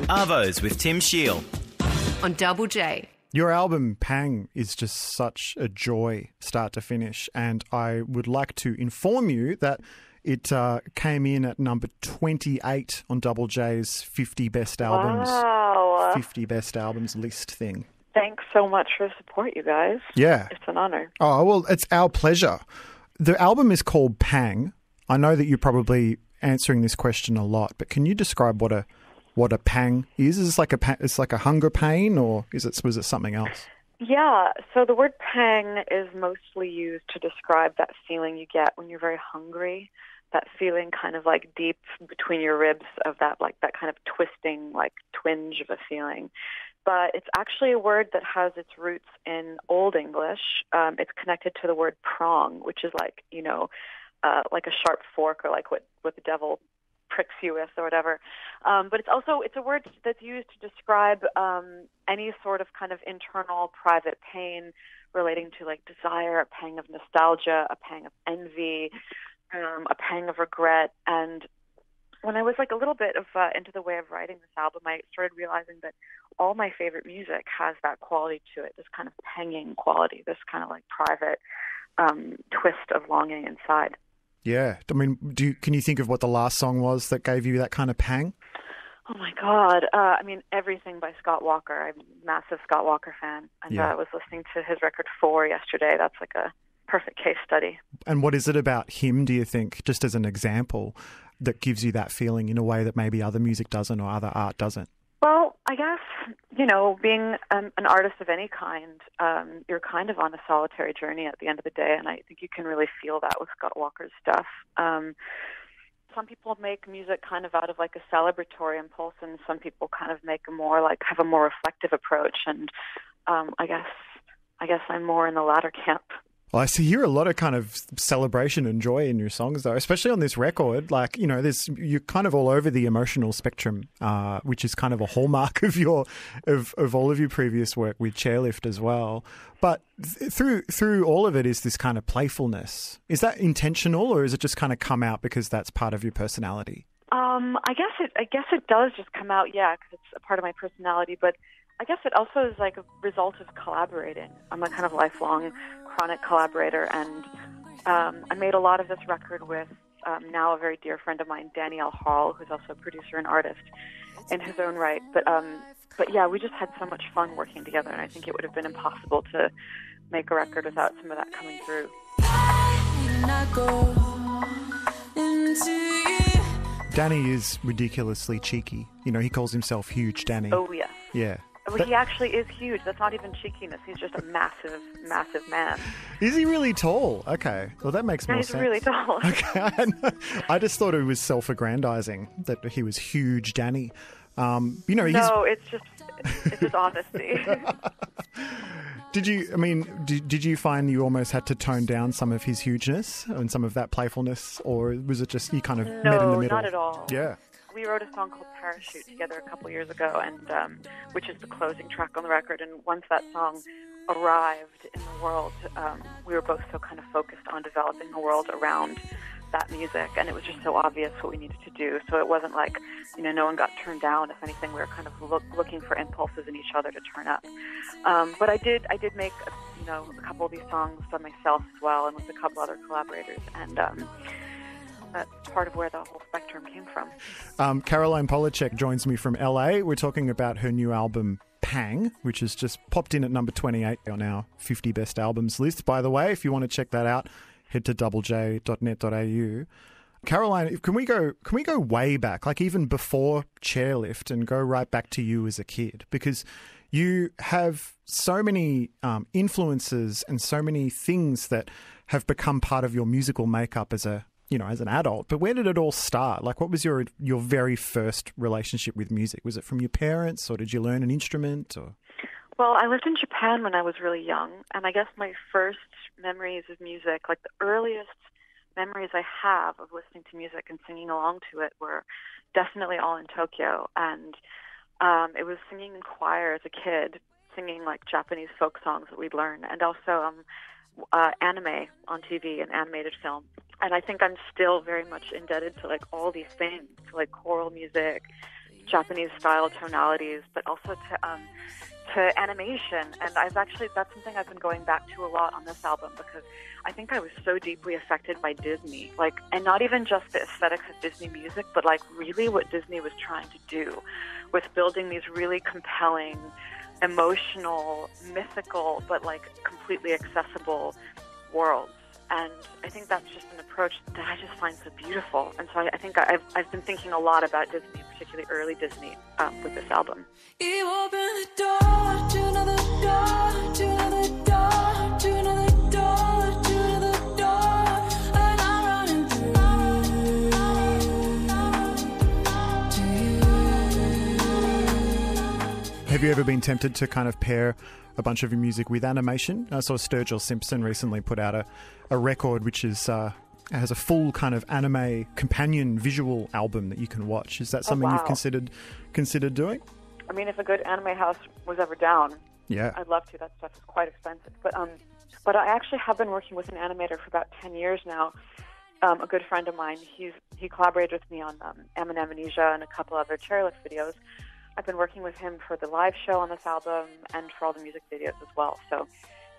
Arvos with Tim Shiel on Double J. Your album, Pang, is just such a joy, start to finish. And I would like to inform you that it came in at number 28 on Double J's 50 Best Albums, 50 Best Albums list thing. Thanks so much for the support, you guys. Yeah. It's an honor. Oh, well, it's our pleasure. The album is called Pang. I know that you're probably answering this question a lot, but can you describe what a pang is? Is this it's like a hunger pain, or was it something else? Yeah, so the word pang is mostly used to describe that feeling you get when you're very hungry, that feeling kind of like deep between your ribs of that kind of twisting, like twinge of a feeling. But it's actually a word that has its roots in Old English. It's connected to the word prong, which is like a sharp fork, or like what the devil pricks you with or whatever. But it's a word that's used to describe any sort of kind of internal private pain relating to like desire, a pang of nostalgia, a pang of envy, a pang of regret. And when I was like a little bit into the way of writing this album, I started realizing that all my favorite music has that quality to it, this kind of panging quality, this kind of like private twist of longing inside. Yeah. I mean, can you think of what the last song was that gave you that kind of pang? Oh, my God. Everything by Scott Walker. I'm a massive Scott Walker fan. And I was listening to his record 4 yesterday. That's like a perfect case study. And what is it about him, do you think, just as an example, that gives you that feeling in a way that maybe other music doesn't or other art doesn't? Well, I guess, being an artist of any kind, you're kind of on a solitary journey at the end of the day, and I think you can really feel that with Scott Walker's stuff. Some people make music kind of out of like a celebratory impulse, and some people kind of have a more reflective approach, and I guess I'm more in the latter camp. Well, I hear a lot of kind of celebration and joy in your songs, though, especially on this record. Like, you're kind of all over the emotional spectrum, which is kind of a hallmark of of all of your previous work with Chairlift as well. But through all of it is this kind of playfulness. Is that intentional, or is it just kind of come out because that's part of your personality? I guess it does just come out, because it's a part of my personality, but I guess it also is like a result of collaborating. I'm a kind of lifelong chronic collaborator, and I made a lot of this record with now a very dear friend of mine, Danielle Hall, who's also a producer and artist in his own right. But yeah, we just had so much fun working together, and I think it would have been impossible to make a record without some of that coming through. Danny is ridiculously cheeky. He calls himself Huge Danny. Oh, yeah. Yeah. Well, he actually is huge. That's not even cheekiness. He's just a massive, massive man. Is he really tall? Okay. Well, that makes more sense. He's really tall. Okay. I just thought it was self-aggrandizing that he was Huge Danny. It's just honesty. Did you find you almost had to tone down some of his hugeness and some of that playfulness, or was it just you kind of met in the middle? No, not at all. Yeah. We wrote a song called Parachute together a couple years ago, and which is the closing track on the record. And once that song arrived in the world, we were both so kind of focused on developing a world around that music, and it was just so obvious what we needed to do. So it wasn't like, no one got turned down. If anything, we were kind of looking for impulses in each other to turn up. But I did make a couple of these songs by myself as well, and with a couple other collaborators, and that's part of where the whole spectrum came from. Caroline Polachek joins me from LA. We're talking about her new album, Pang, which has just popped in at number 28 on our 50 Best Albums list. By the way, if you want to check that out, head to doublej.net.au. Caroline, can we go way back, like even before Chairlift, and go right back to you as a kid? Because you have so many influences and so many things that have become part of your musical makeup as an adult. But where did it all start? Like, what was your very first relationship with music? Was it from your parents, or did you learn an instrument? Or? Well, I lived in Japan when I was really young, and I guess my first memories of music, like the earliest memories I have of listening to music and singing along to it, were definitely all in Tokyo. And it was singing in choir as a kid, singing like Japanese folk songs that we'd learn, and also anime on TV and animated film. And I think I'm still very much indebted to like all these things, to like choral music, Japanese style tonalities, but also to animation. And that's something I've been going back to a lot on this album, because I think I was so deeply affected by Disney, and not even just the aesthetics of Disney music, but really what Disney was trying to do with building these really compelling, emotional, mythical, but completely accessible worlds. And I think that's just an approach that I just find so beautiful. And so I think I've been thinking a lot about Disney, particularly early Disney, with this album. You open the door to another door, to another door, to another door, to another door, and I'm running through to you. Have you ever been tempted to kind of pair a bunch of your music with animation? I saw Sturgill Simpson recently put out a record which is has a full kind of anime companion visual album that you can watch. Is that something you've considered doing? I mean, if a good anime house was ever down, yeah, I'd love to. That stuff is quite expensive. But I actually have been working with an animator for about 10 years now. A good friend of mine, he collaborated with me on M&M Amnesia and a couple other chairlift videos. I've been working with him for the live show on this album and for all the music videos as well. So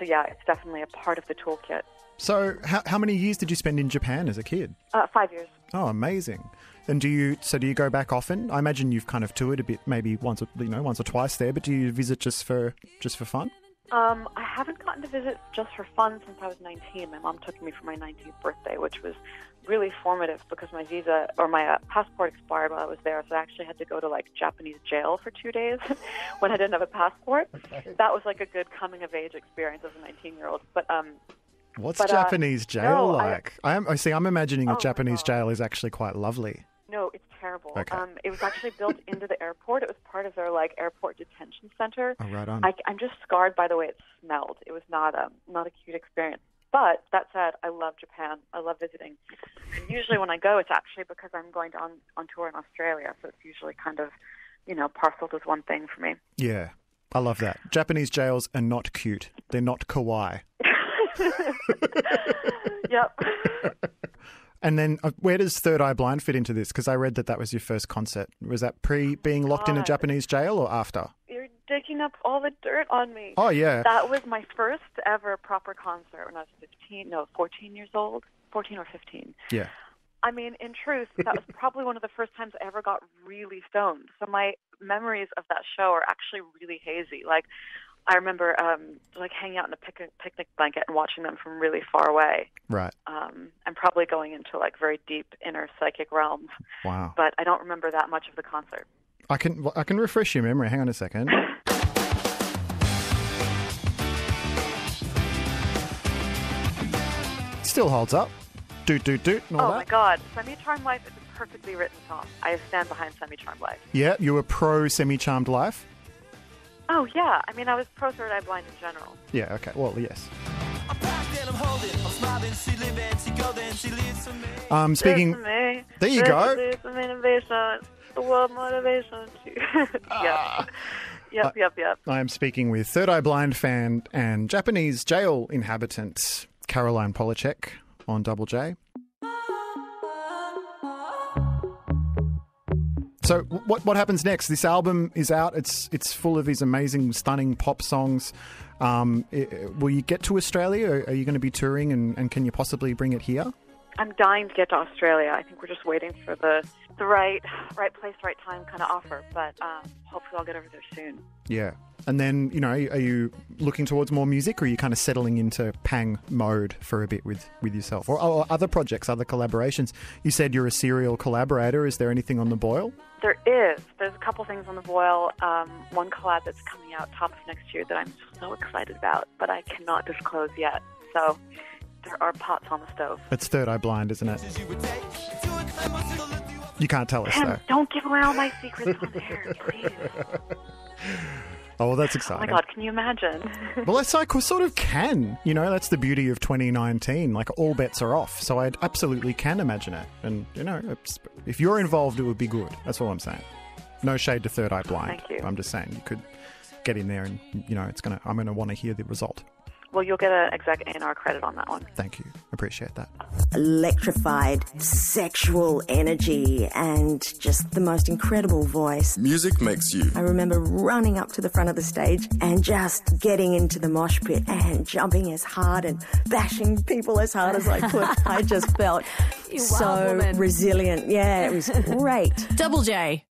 yeah, it's definitely a part of the toolkit. So how many years did you spend in Japan as a kid? 5 years. Oh, amazing. And do you go back often? I imagine you've kind of toured a bit, maybe once or twice there, but do you visit just for fun? I haven't gotten to visit just for fun since I was 19. My mom took me for my 19th birthday, which was really formative because my visa or my passport expired while I was there, so I actually had to go to Japanese jail for 2 days when I didn't have a passport. That was a good coming of age experience as a 19-year-old. What's Japanese jail like? I'm imagining a Japanese jail is actually quite lovely. No, it's terrible. Okay. It was actually built into the airport. It was part of their airport detention center. Oh, right on. I'm just scarred by the way it smelled. It was not a cute experience. But that said, I love Japan. I love visiting. And usually when I go, it's actually because I'm going on tour in Australia. So it's usually kind of, parceled as one thing for me. Yeah, I love that. Japanese jails are not cute. They're not kawaii. Yep. And then where does Third Eye Blind fit into this? Because I read that was your first concert. Was that pre being locked in a Japanese jail or after? You're digging up all the dirt on me. Oh, yeah. That was my first ever proper concert when I was 14 years old, 14 or 15. Yeah. I mean, in truth, that was probably one of the first times I ever got really stoned. So my memories of that show are actually really hazy. I remember hanging out in a picnic blanket and watching them from really far away. Right. And probably going into very deep inner psychic realms. Wow. But I don't remember that much of the concert. I can refresh your memory. Hang on a second. Still holds up. Doot, doot, doot, and all that. Oh, my God. Semi-Charmed Life is a perfectly written song. I stand behind Semi-Charmed Life. Yeah, you were pro Semi-Charmed Life? Oh, yeah. I mean, I was pro Third Eye Blind in general. Yeah, okay. Well, yes. Speaking... There you go. The world motivation. Yep. I am speaking with Third Eye Blind fan and Japanese jail inhabitant Caroline Polachek on Double J. So what happens next? This album is out. It's full of these amazing, stunning pop songs. Will you get to Australia? Are you going to be touring and can you possibly bring it here? I'm dying to get to Australia. I think we're just waiting for the right place, right time kind of offer. But hopefully I'll get over there soon. Yeah. And then, are you looking towards more music or are you kind of settling into Pang mode for a bit with yourself? Or other projects, other collaborations? You said you're a serial collaborator. Is there anything on the boil? There is. There's a couple things on the boil. One collab that's coming out top of next year that I'm so excited about, but I cannot disclose yet. So there are pots on the stove. It's Third Eye Blind, isn't it? You can't tell us, though. Don't give away all my secrets on air, please. Oh, well, that's exciting. Oh, my God, can you imagine? Well, I sort of can. That's the beauty of 2019. All bets are off. So I absolutely can imagine it. And, if you're involved, it would be good. That's all I'm saying. No shade to Third Eye Blind. Thank you. I'm just saying you could get in there and, I'm going to want to hear the result. Well, you'll get an exec A&R credit on that one. Thank you. Appreciate that. electrified sexual energy and just the most incredible voice. Music makes you. I remember running up to the front of the stage and just getting into the mosh pit and jumping as hard and bashing people as hard as I could. I just felt so resilient. Yeah, it was great. Double J.